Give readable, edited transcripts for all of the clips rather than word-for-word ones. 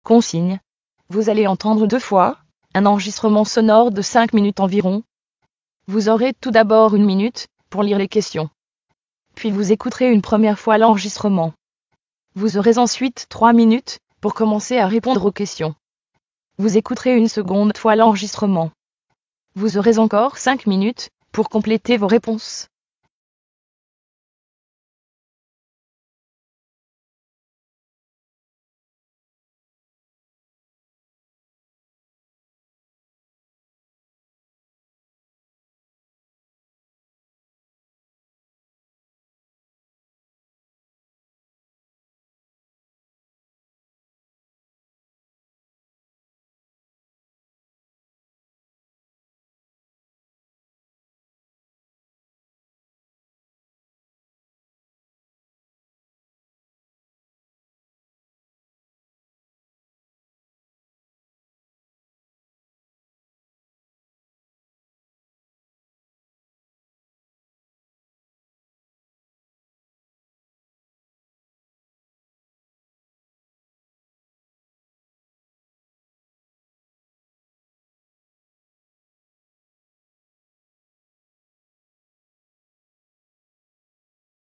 Consigne. Vous allez entendre 2 fois un enregistrement sonore de 5 minutes environ. Vous aurez tout d'abord 1 minute pour lire les questions. Puis vous écouterez une première fois l'enregistrement. Vous aurez ensuite 3 minutes pour commencer à répondre aux questions. Vous écouterez une seconde fois l'enregistrement. Vous aurez encore 5 minutes pour compléter vos réponses.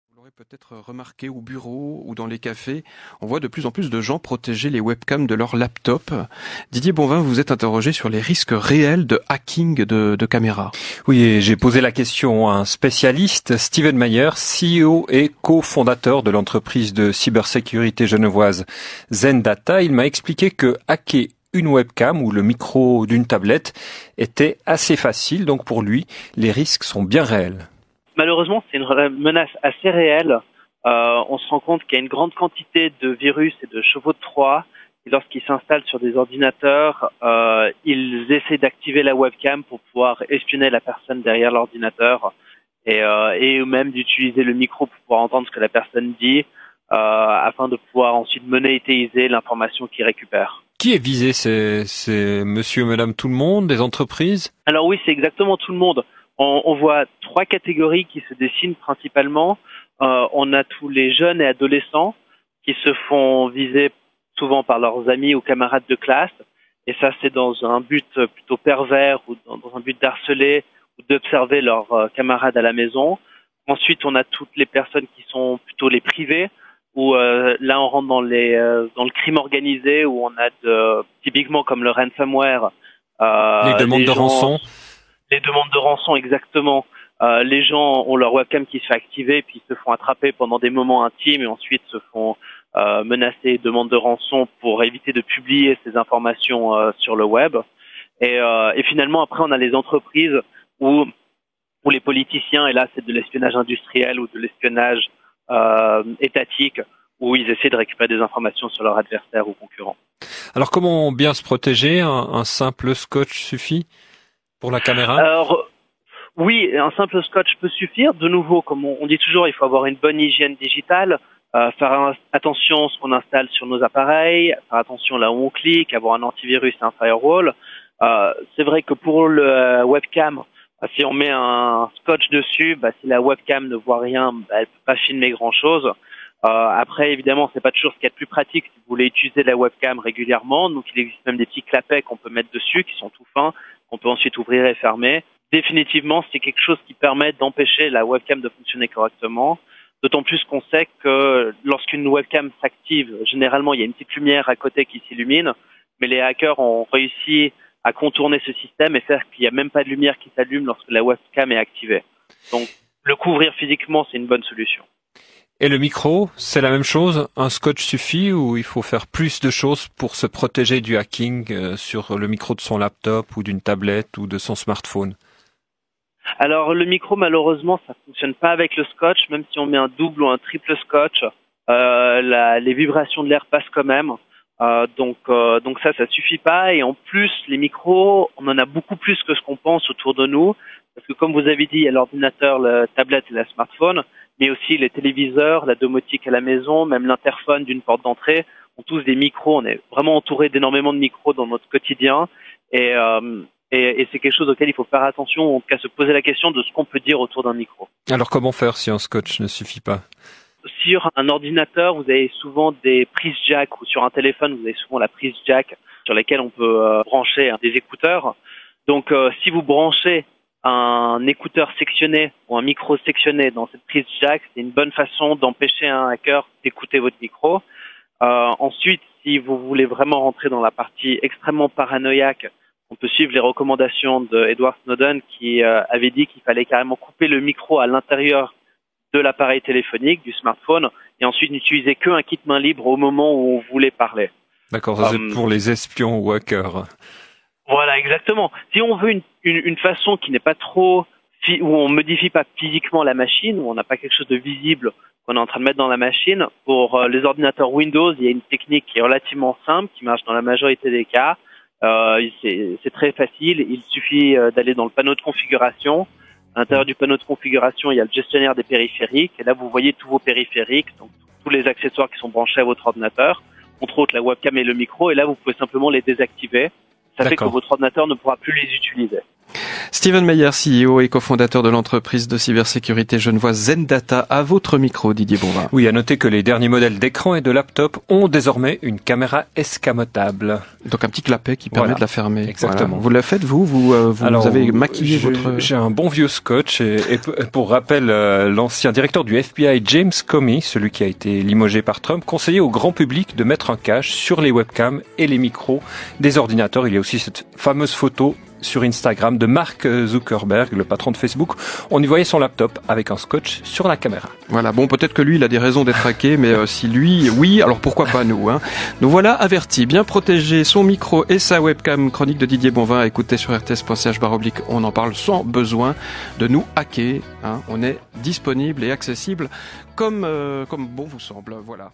Vous l'aurez peut-être remarqué au bureau ou dans les cafés, on voit de plus en plus de gens protéger les webcams de leur laptop. Didier Bonvin, vous êtes interrogé sur les risques réels de hacking de caméras. Oui, et j'ai posé la question à un spécialiste, Steven Mayer, CEO et cofondateur de l'entreprise de cybersécurité genevoise Zendata. Il m'a expliqué que hacker une webcam ou le micro d'une tablette était assez facile, donc pour lui, les risques sont bien réels. Malheureusement, c'est une menace assez réelle. On se rend compte qu'il y a une grande quantité de virus et de chevaux de Troie. Et lorsqu'ils s'installent sur des ordinateurs, ils essaient d'activer la webcam pour pouvoir espionner la personne derrière l'ordinateur et eux-mêmes d'utiliser le micro pour pouvoir entendre ce que la personne dit afin de pouvoir ensuite monétiser l'information qu'ils récupèrent. Qui est visé? C'est monsieur, madame, tout le monde, des entreprises? Alors oui, c'est exactement tout le monde. On voit 3 catégories qui se dessinent principalement. On a tous les jeunes et adolescents qui se font viser souvent par leurs amis ou camarades de classe. Et ça, c'est dans un but plutôt pervers ou dans un but d'harceler ou d'observer leurs camarades à la maison. Ensuite, on a toutes les personnes qui sont plutôt les privés, où là, on rentre dans le crime organisé, où on a typiquement comme le ransomware. Les demandes de rançon. Les demandes de rançon, exactement. Les gens ont leur webcam qui se fait activer, puis ils se font attraper pendant des moments intimes et ensuite se font menacer, demande de rançon pour éviter de publier ces informations sur le web. Et finalement, après, on a les entreprises où les politiciens, et là, c'est de l'espionnage industriel ou de l'espionnage étatique, où ils essaient de récupérer des informations sur leurs adversaires ou concurrents. Alors, comment bien se protéger? Un simple scotch suffit pour la caméra? Alors, oui, un simple scotch peut suffire. De nouveau, comme on dit toujours, il faut avoir une bonne hygiène digitale, faire attention à ce qu'on installe sur nos appareils, faire attention là où on clique, avoir un antivirus et un firewall. C'est vrai que pour le webcam, si on met un scotch dessus, si la webcam ne voit rien, elle peut pas filmer grand-chose. Après, évidemment, c'est pas toujours ce qu'il y a de plus pratique si vous voulez utiliser la webcam régulièrement. Donc, il existe même des petits clapets qu'on peut mettre dessus, qui sont tout fins, qu'on peut ensuite ouvrir et fermer. Définitivement, c'est quelque chose qui permet d'empêcher la webcam de fonctionner correctement. D'autant plus qu'on sait que lorsqu'une webcam s'active, généralement, il y a une petite lumière à côté qui s'illumine, mais les hackers ont réussi à contourner ce système et faire qu'il n'y a même pas de lumière qui s'allume lorsque la webcam est activée. Donc, le couvrir physiquement, c'est une bonne solution. Et le micro, c'est la même chose? Un scotch suffit ou il faut faire plus de choses pour se protéger du hacking sur le micro de son laptop ou d'une tablette ou de son smartphone? Alors, le micro, malheureusement, ça fonctionne pas avec le scotch, même si on met un double ou un triple scotch. Les vibrations de l'air passent quand même. Donc ça suffit pas. Et en plus, les micros, on en a beaucoup plus que ce qu'on pense autour de nous. Parce que comme vous avez dit, il y a l'ordinateur, la tablette et le smartphone, mais aussi les téléviseurs, la domotique à la maison, même l'interphone d'une porte d'entrée, ont tous des micros. On est vraiment entouré d'énormément de micros dans notre quotidien. Et c'est quelque chose auquel il faut faire attention, ou en tout cas se poser la question de ce qu'on peut dire autour d'un micro. Alors comment faire si un scotch ne suffit pas? sur un ordinateur, vous avez souvent des prises jack, ou sur un téléphone, vous avez souvent la prise jack sur laquelle on peut brancher des écouteurs. Donc, si vous branchez un écouteur sectionné ou un micro sectionné dans cette prise jack, c'est une bonne façon d'empêcher un hacker d'écouter votre micro. Ensuite, si vous voulez vraiment rentrer dans la partie extrêmement paranoïaque, on peut suivre les recommandations de Edward Snowden qui avait dit qu'il fallait carrément couper le micro à l'intérieur de l'appareil téléphonique, du smartphone, et ensuite n'utiliser qu'un kit main libre au moment où on voulait parler. D'accord, ça c'est pour les espions ou hackers. Voilà, exactement. Si on veut une façon qui n'est pas trop, où on modifie pas physiquement la machine, où on n'a pas quelque chose de visible qu'on est en train de mettre dans la machine, pour les ordinateurs Windows, il y a une technique qui est relativement simple, qui marche dans la majorité des cas. C'est très facile, il suffit d'aller dans le panneau de configuration. À l'intérieur du panneau de configuration, il y a le gestionnaire des périphériques, et là vous voyez tous vos périphériques, donc tous les accessoires qui sont branchés à votre ordinateur, entre autres la webcam et le micro, et là vous pouvez simplement les désactiver. Ça fait que votre ordinateur ne pourra plus les utiliser. Steven Meyer, CEO et cofondateur de l'entreprise de cybersécurité genevoise Zendata, à votre micro, Didier Bonvin. Oui, à noter que les derniers modèles d'écran et de laptop ont désormais une caméra escamotable. Donc un petit clapet qui permet de la fermer. Exactement. Voilà. Vous la faites, vous avez maquillé votre... J'ai un bon vieux scotch et pour rappel, l'ancien directeur du FBI, James Comey, celui qui a été limogé par Trump, conseillait au grand public de mettre un cache sur les webcams et les micros des ordinateurs. Il y a aussi cette fameuse photo sur Instagram de Mark Zuckerberg, le patron de Facebook. On y voyait son laptop avec un scotch sur la caméra. Voilà, bon, peut-être que lui, il a des raisons d'être hacké, mais si lui, oui, alors pourquoi pas nous, hein. Nous voilà avertis, bien protéger son micro et sa webcam. Chronique de Didier Bonvin, écoutez sur rts.ch/, on en parle sans besoin de nous hacker, hein. On est disponible et accessible comme bon vous semble, voilà.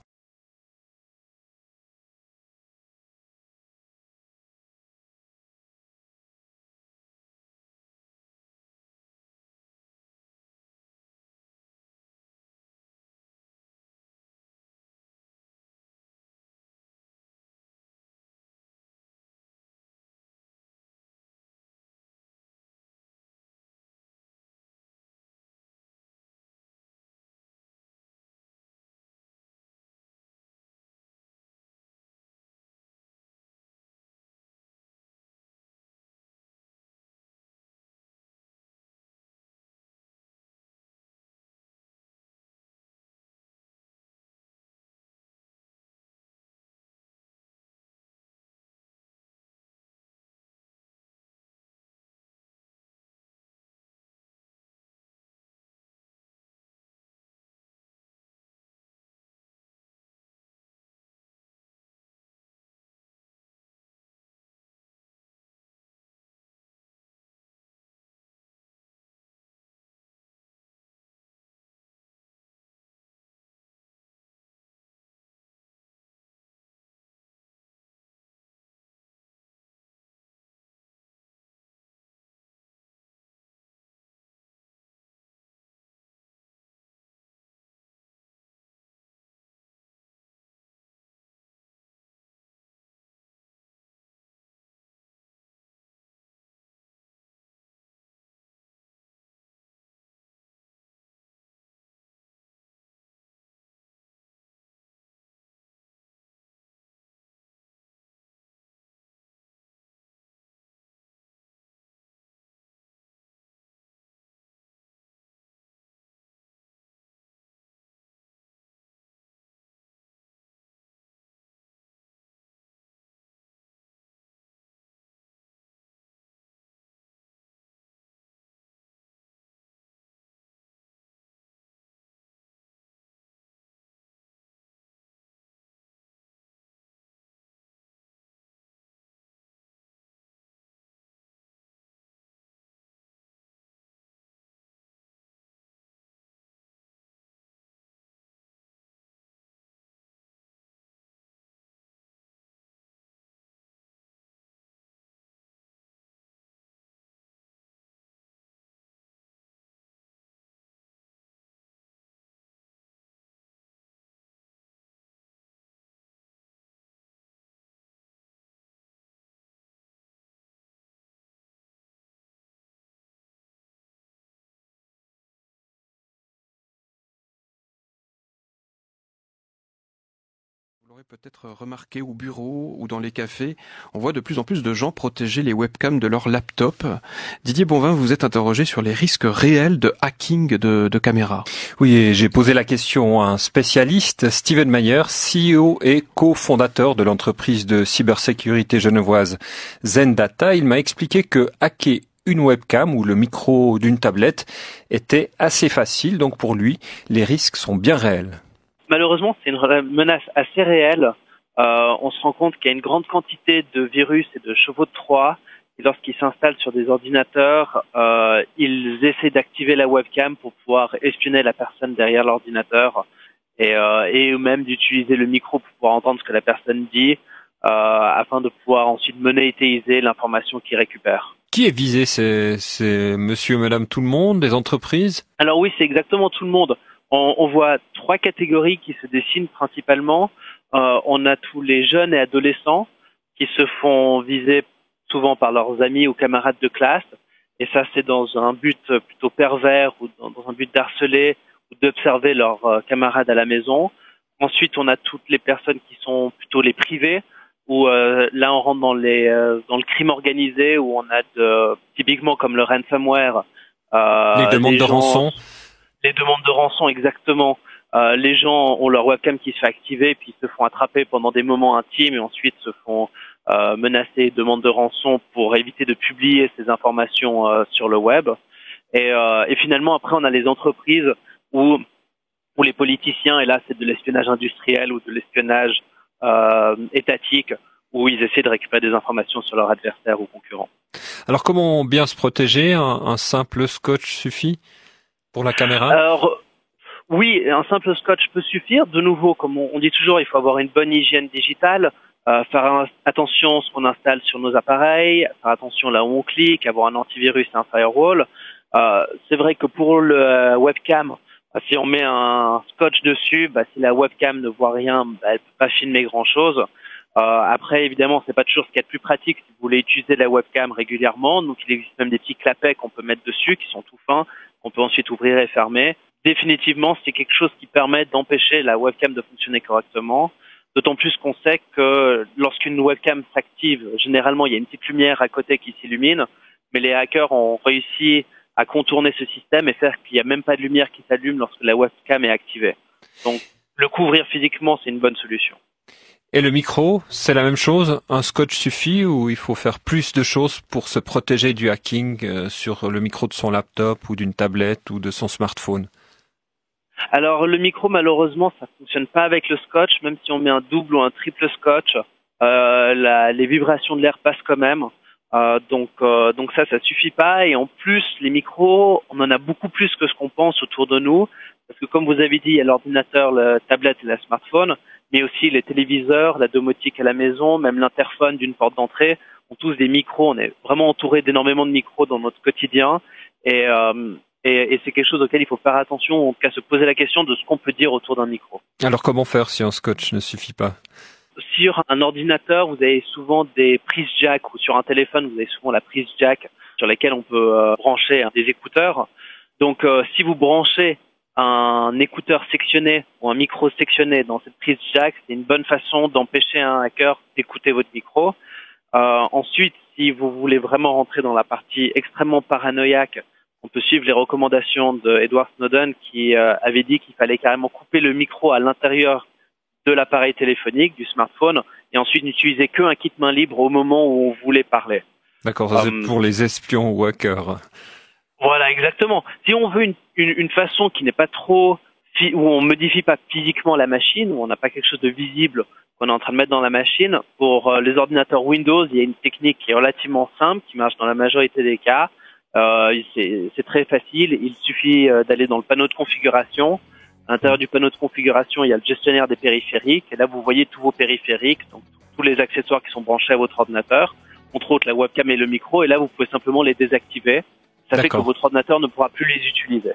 Vous l'aurez peut-être remarqué au bureau ou dans les cafés, on voit de plus en plus de gens protéger les webcams de leur laptop. Didier Bonvin, vous êtes interrogé sur les risques réels de hacking de caméras. Oui, et j'ai posé la question à un spécialiste, Steven Mayer, CEO et cofondateur de l'entreprise de cybersécurité genevoise Zendata. Il m'a expliqué que hacker une webcam ou le micro d'une tablette était assez facile, donc pour lui, les risques sont bien réels. Malheureusement, c'est une menace assez réelle. On se rend compte qu'il y a une grande quantité de virus et de chevaux de Troie. Et lorsqu'ils s'installent sur des ordinateurs, ils essaient d'activer la webcam pour pouvoir espionner la personne derrière l'ordinateur et eux-mêmes d'utiliser le micro pour pouvoir entendre ce que la personne dit afin de pouvoir ensuite monétiser l'information qu'ils récupèrent. Qui est visé? C'est monsieur, madame, tout le monde, des entreprises? Alors oui, c'est exactement tout le monde. On voit trois catégories qui se dessinent principalement. On a tous les jeunes et adolescents qui se font viser souvent par leurs amis ou camarades de classe. Et ça, c'est dans un but plutôt pervers ou dans un but d'harceler ou d'observer leurs camarades à la maison. Ensuite, on a toutes les personnes qui sont plutôt les privés, où là, on rentre dans le crime organisé, où on a typiquement comme le ransomware. Les demandes de rançon. Les demandes de rançon, exactement. Les gens ont leur webcam qui se fait activer, puis ils se font attraper pendant des moments intimes et ensuite se font menacer, demande de rançon pour éviter de publier ces informations sur le web. Et finalement, après, on a les entreprises où les politiciens, et là, c'est de l'espionnage industriel ou de l'espionnage étatique, où ils essaient de récupérer des informations sur leurs adversaires ou concurrents. Alors, comment bien se protéger? Un simple scotch suffit pour la caméra? Alors, oui, un simple scotch peut suffire. De nouveau, comme on dit toujours, il faut avoir une bonne hygiène digitale, faire attention à ce qu'on installe sur nos appareils, faire attention là où on clique, avoir un antivirus et un firewall. C'est vrai que pour le webcam, si on met un scotch dessus, si la webcam ne voit rien, elle peut pas filmer grand-chose. Après, évidemment, c'est pas toujours ce qu'il y a de plus pratique si vous voulez utiliser la webcam régulièrement. Donc, il existe même des petits clapets qu'on peut mettre dessus, qui sont tout fins, qu'on peut ensuite ouvrir et fermer. Définitivement, c'est quelque chose qui permet d'empêcher la webcam de fonctionner correctement. D'autant plus qu'on sait que lorsqu'une webcam s'active, généralement, il y a une petite lumière à côté qui s'illumine, mais les hackers ont réussi à contourner ce système et faire qu'il n'y a même pas de lumière qui s'allume lorsque la webcam est activée. Donc, le couvrir physiquement, c'est une bonne solution. Et le micro, c'est la même chose? Un scotch suffit ou il faut faire plus de choses pour se protéger du hacking sur le micro de son laptop ou d'une tablette ou de son smartphone? Alors, le micro, malheureusement, ça fonctionne pas avec le scotch, même si on met un double ou un triple scotch, les vibrations de l'air passent quand même. Donc ça suffit pas. Et en plus, les micros, on en a beaucoup plus que ce qu'on pense autour de nous. Parce que comme vous avez dit, il y a l'ordinateur, la tablette et le smartphone, mais aussi les téléviseurs, la domotique à la maison, même l'interphone d'une porte d'entrée, ont tous des micros. On est vraiment entouré d'énormément de micros dans notre quotidien. Et c'est quelque chose auquel il faut faire attention, ou en tout cas se poser la question de ce qu'on peut dire autour d'un micro. Alors comment faire si un scotch ne suffit pas? Sur un ordinateur, vous avez souvent des prises jack, ou sur un téléphone, vous avez souvent la prise jack sur laquelle on peut brancher des écouteurs. Donc si vous branchez un écouteur sectionné ou un micro sectionné dans cette prise jack, c'est une bonne façon d'empêcher un hacker d'écouter votre micro. Ensuite, si vous voulez vraiment rentrer dans la partie extrêmement paranoïaque, on peut suivre les recommandations de Edward Snowden qui avait dit qu'il fallait carrément couper le micro à l'intérieur de l'appareil téléphonique, du smartphone, et ensuite n'utiliser qu'un kit main libre au moment où on voulait parler. D'accord, ça c'est pour les espions ou hackers. Voilà, exactement. Si on veut une façon qui n'est pas trop, où on modifie pas physiquement la machine, où on n'a pas quelque chose de visible qu'on est en train de mettre dans la machine, pour les ordinateurs Windows, il y a une technique qui est relativement simple, qui marche dans la majorité des cas. C'est très facile, il suffit d'aller dans le panneau de configuration. À l'intérieur du panneau de configuration, il y a le gestionnaire des périphériques, et là vous voyez tous vos périphériques, donc tous les accessoires qui sont branchés à votre ordinateur, entre autres la webcam et le micro, et là vous pouvez simplement les désactiver. Ça fait que votre ordinateur ne pourra plus les utiliser.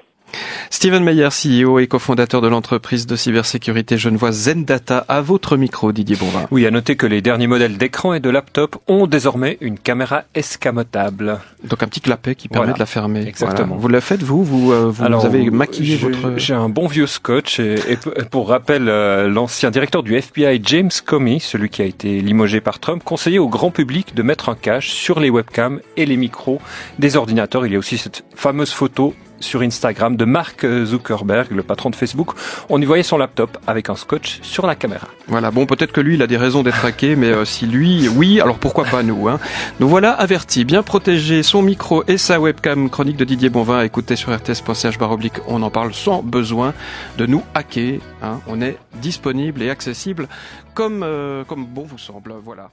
Steven Meyer, CEO et cofondateur de l'entreprise de cybersécurité genevoise Zendata, à votre micro, Didier Bonvin. Oui, à noter que les derniers modèles d'écran et de laptop ont désormais une caméra escamotable. Donc un petit clapet qui permet de la fermer. Exactement. Voilà. Vous la faites, vous Alors, avez maquillé votre... J'ai un bon vieux scotch et pour rappel, l'ancien directeur du FBI, James Comey, celui qui a été limogé par Trump, conseillait au grand public de mettre un cache sur les webcams et les micros des ordinateurs. Il y a aussi cette fameuse photo sur Instagram de Mark Zuckerberg, le patron de Facebook. On y voyait son laptop avec un scotch sur la caméra. Voilà, bon, peut-être que lui, il a des raisons d'être hacké, mais si lui, oui, alors pourquoi pas nous, hein. Nous voilà avertis, bien protéger son micro et sa webcam. Chronique de Didier Bonvin, écoutez sur rts.ch/, on en parle sans besoin de nous hacker, hein. On est disponible et accessible comme bon vous semble, voilà.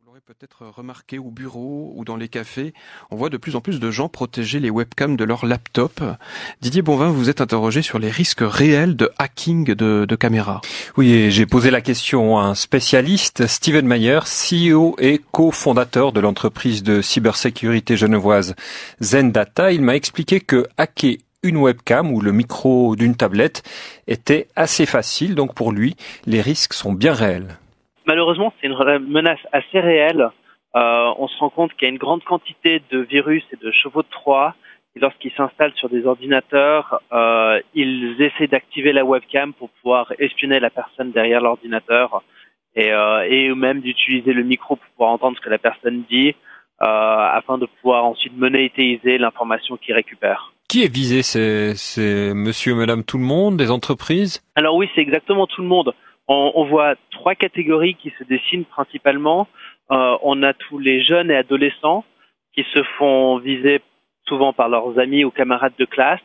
Vous l'aurez peut-être remarqué au bureau ou dans les cafés, on voit de plus en plus de gens protéger les webcams de leur laptop. Didier Bonvin, vous êtes interrogé sur les risques réels de hacking de caméras. Oui, et j'ai posé la question à un spécialiste, Steven Mayer, CEO et cofondateur de l'entreprise de cybersécurité genevoise Zendata. Il m'a expliqué que hacker une webcam ou le micro d'une tablette était assez facile, donc pour lui, les risques sont bien réels. Malheureusement, c'est une menace assez réelle. On se rend compte qu'il y a une grande quantité de virus et de chevaux de Troie. Et lorsqu'ils s'installent sur des ordinateurs, ils essaient d'activer la webcam pour pouvoir espionner la personne derrière l'ordinateur et eux-mêmes d'utiliser le micro pour pouvoir entendre ce que la personne dit afin de pouvoir ensuite monétiser l'information qu'ils récupèrent. Qui est visé? C'est monsieur, madame, tout le monde, des entreprises? Alors oui, c'est exactement tout le monde. On voit trois catégories qui se dessinent principalement. On a tous les jeunes et adolescents qui se font viser souvent par leurs amis ou camarades de classe.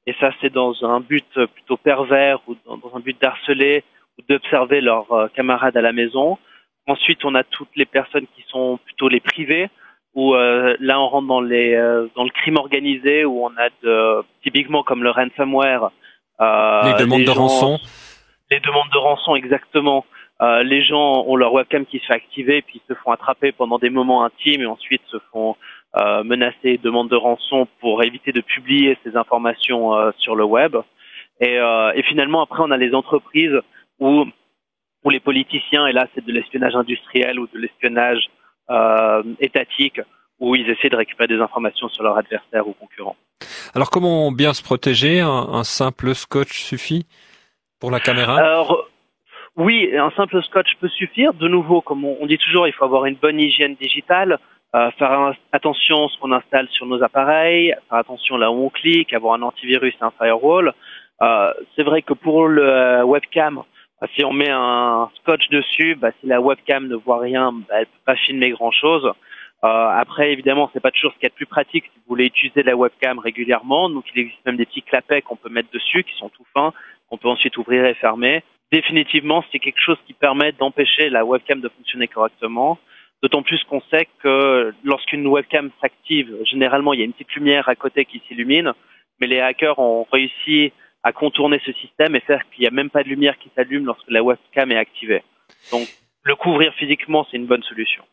Et ça, c'est dans un but plutôt pervers ou dans un but d'harceler ou d'observer leurs camarades à la maison. Ensuite, on a toutes les personnes qui sont plutôt les privés, où là, on rentre dans le crime organisé, où on a typiquement comme le ransomware. Les demandes de rançon. Les demandes de rançon, exactement. Les gens ont leur webcam qui se fait activer, puis ils se font attraper pendant des moments intimes et ensuite se font menacer, demande de rançon pour éviter de publier ces informations sur le web. Et finalement, après, on a les entreprises où les politiciens, et là, c'est de l'espionnage industriel ou de l'espionnage étatique, où ils essaient de récupérer des informations sur leurs adversaires ou concurrents. Alors, comment bien se protéger? Un simple scotch suffit pour la caméra? Alors, oui, un simple scotch peut suffire. De nouveau, comme on dit toujours, il faut avoir une bonne hygiène digitale, faire attention à ce qu'on installe sur nos appareils, faire attention là où on clique, avoir un antivirus et un firewall. C'est vrai que pour le webcam, si on met un scotch dessus, si la webcam ne voit rien, elle peut pas filmer grand-chose. Après, évidemment, c'est pas toujours ce qu'il y a de plus pratique si vous voulez utiliser la webcam régulièrement. Donc, il existe même des petits clapets qu'on peut mettre dessus, qui sont tout fins, qu'on peut ensuite ouvrir et fermer. Définitivement, c'est quelque chose qui permet d'empêcher la webcam de fonctionner correctement. D'autant plus qu'on sait que lorsqu'une webcam s'active, généralement, il y a une petite lumière à côté qui s'illumine, mais les hackers ont réussi à contourner ce système et faire qu'il n'y a même pas de lumière qui s'allume lorsque la webcam est activée. Donc, le couvrir physiquement, c'est une bonne solution.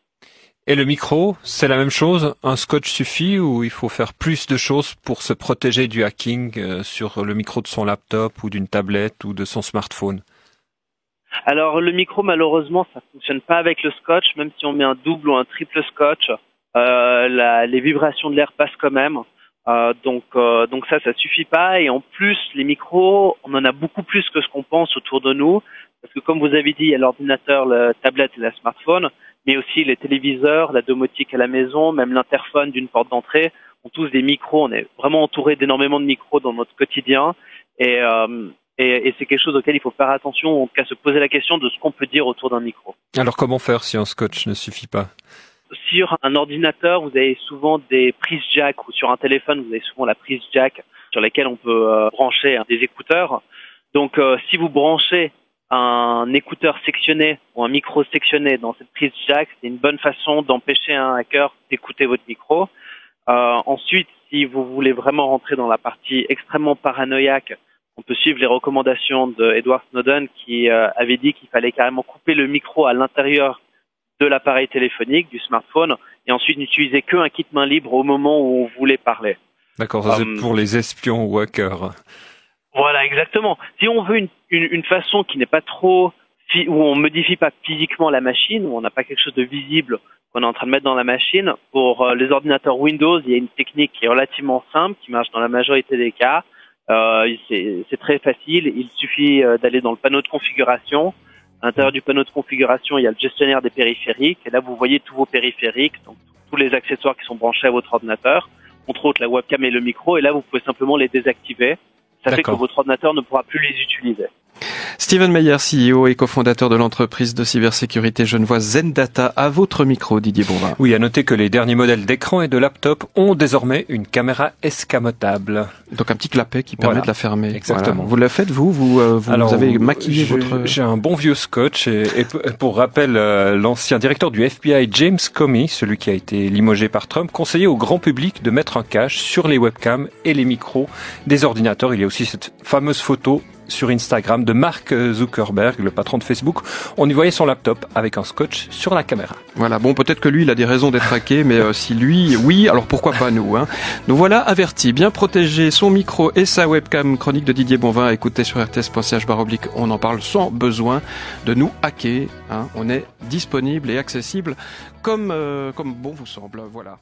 Et le micro, c'est la même chose? Un scotch suffit ou il faut faire plus de choses pour se protéger du hacking sur le micro de son laptop ou d'une tablette ou de son smartphone? Alors, le micro, malheureusement, ça fonctionne pas avec le scotch, même si on met un double ou un triple scotch, les vibrations de l'air passent quand même. Donc ça suffit pas. Et en plus, les micros, on en a beaucoup plus que ce qu'on pense autour de nous. Parce que comme vous avez dit, il y a l'ordinateur, la tablette et le smartphone, mais aussi les téléviseurs, la domotique à la maison, même l'interphone d'une porte d'entrée, ont tous des micros. On est vraiment entouré d'énormément de micros dans notre quotidien. Et c'est quelque chose auquel il faut faire attention, ou en tout cas se poser la question de ce qu'on peut dire autour d'un micro. Alors comment faire si un scotch ne suffit pas? Sur un ordinateur, vous avez souvent des prises jack, ou sur un téléphone, vous avez souvent la prise jack sur laquelle on peut brancher des écouteurs. Donc si vous branchez un écouteur sectionné ou un micro sectionné dans cette prise jack, c'est une bonne façon d'empêcher un hacker d'écouter votre micro. Ensuite, si vous voulez vraiment rentrer dans la partie extrêmement paranoïaque, on peut suivre les recommandations de Edward Snowden qui avait dit qu'il fallait carrément couper le micro à l'intérieur de l'appareil téléphonique, du smartphone, et ensuite n'utiliser qu'un kit main libre au moment où on voulait parler. D'accord, ça c'est pour les espions ou hackers. Voilà, exactement. Si on veut une façon qui n'est pas trop, où on modifie pas physiquement la machine, où on n'a pas quelque chose de visible qu'on est en train de mettre dans la machine, pour les ordinateurs Windows, il y a une technique qui est relativement simple, qui marche dans la majorité des cas. C'est très facile, il suffit d'aller dans le panneau de configuration. À l'intérieur du panneau de configuration, il y a le gestionnaire des périphériques, et là vous voyez tous vos périphériques, donc tous les accessoires qui sont branchés à votre ordinateur, entre autres la webcam et le micro, et là vous pouvez simplement les désactiver. Ça fait que votre ordinateur ne pourra plus les utiliser. Steven Meyer, CEO et cofondateur de l'entreprise de cybersécurité genevoise Zendata, à votre micro, Didier Bonvin. Oui, à noter que les derniers modèles d'écran et de laptop ont désormais une caméra escamotable. Donc un petit clapet qui permet de la fermer. Exactement. Voilà. Vous la faites, vous avez maquillé votre... J'ai un bon vieux scotch et pour rappel, l'ancien directeur du FBI, James Comey, celui qui a été limogé par Trump, conseillait au grand public de mettre un cache sur les webcams et les micros des ordinateurs. Il y a aussi cette fameuse photo sur Instagram de Mark Zuckerberg, le patron de Facebook. On y voyait son laptop avec un scotch sur la caméra. Voilà, bon, peut-être que lui, il a des raisons d'être hacké, mais si lui, oui, alors pourquoi pas nous, hein. Nous voilà avertis, bien protéger son micro et sa webcam. Chronique de Didier Bonvin, écoutez sur rts.ch/, on en parle sans besoin de nous hacker, hein. On est disponible et accessible comme bon vous semble, voilà.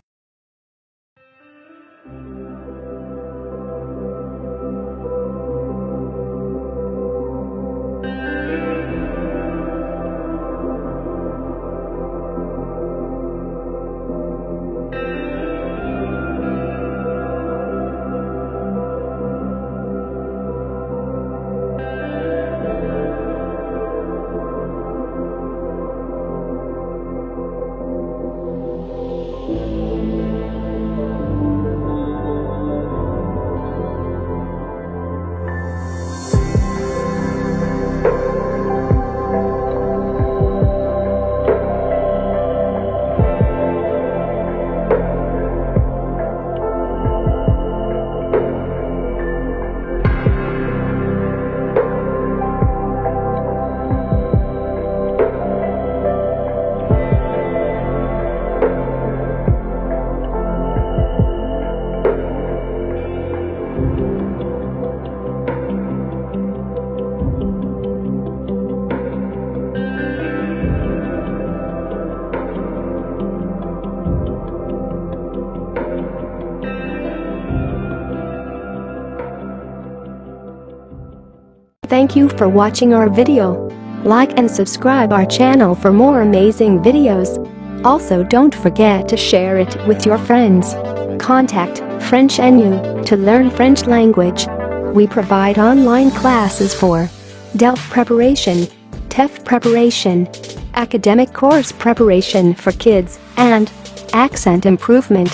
Thank you for watching our video. Like and subscribe our channel for more amazing videos. Also, don't forget to share it with your friends. Contact French NU to learn French language. We provide online classes for DELF preparation, TEF preparation, academic course preparation for kids, and accent improvement.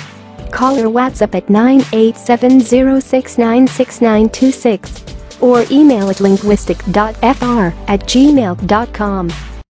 Call or WhatsApp at 987069696 or email at linguistic.fr@gmail.com.